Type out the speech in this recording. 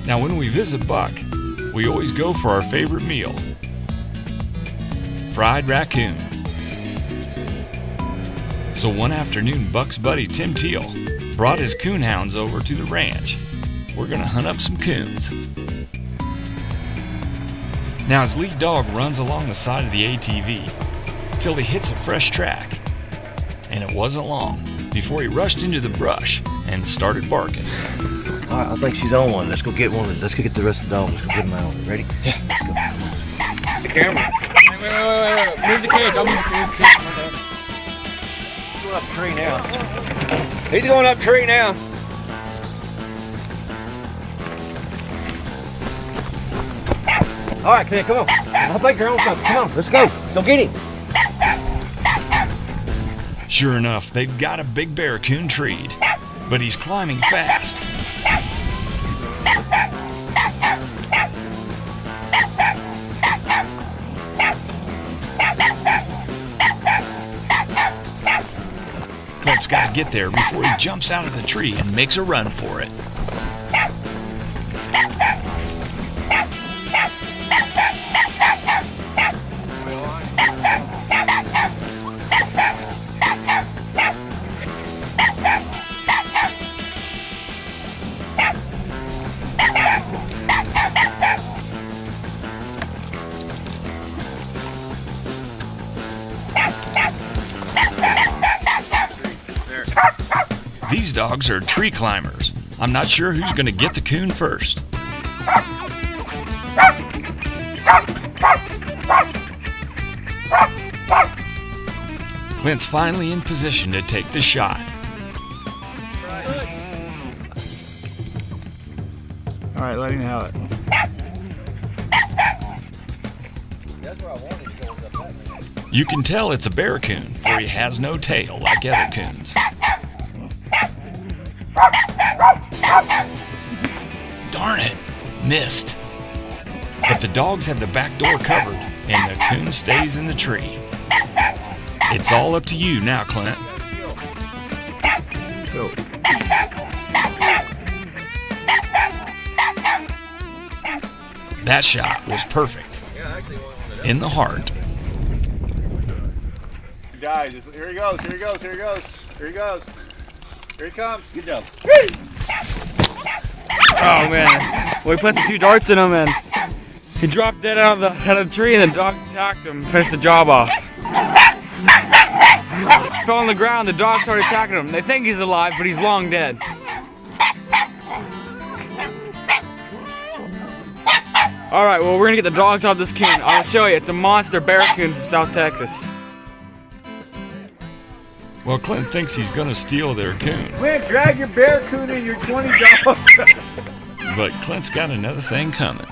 Now when we visit Buck, we always go for our favorite meal, fried raccoon. So one afternoon, Buck's buddy Tim Teal brought his coonhounds over to the ranch. We're gonna hunt up some coons. Now his lead dog runs along the side of the ATV till he hits a fresh track. And it wasn't long before he rushed into the brush and started barking. All right, I think she's on one. Let's go get one. Let's go get the rest of the dogs. Let's go get them out. Ready? Yeah. Let's go. The camera. Wait. Move the cage. I'll move the cage. He's going up the tree now. He's going up the tree now. All right, Clint, come on. I think they're on something. Come on, let's go. Go get him. Sure enough, they've got a big bear coon treed, but he's climbing fast. Clint's got to get there before he jumps out of the tree and makes a run for it. These dogs are tree climbers. I'm not sure who's going to get the coon first. Clint's finally in position to take the shot. All right, let him have it. You can tell it's a bear coon, for he has no tail like other coons. Darn it, missed. But the dogs have the back door covered, and the coon stays in the tree. It's all up to you now, Clint. Go. That shot was perfect. In the heart. Guys, here he goes, here he goes, here he goes, here he goes. Here he comes. Good job. Oh man. Well, he put a few darts in him and he dropped dead out of the tree and the dog attacked him, finished the job off. Fell on the ground, the dog started attacking him. They think he's alive, but he's long dead. Alright, well we're gonna get the dogs off this coon. I'll show you, it's a monster bear coon from South Texas. Well, Clint thinks he's gonna steal their coon, Clint, drag your bear coon in your 20 dogs. but Clint's got another thing coming.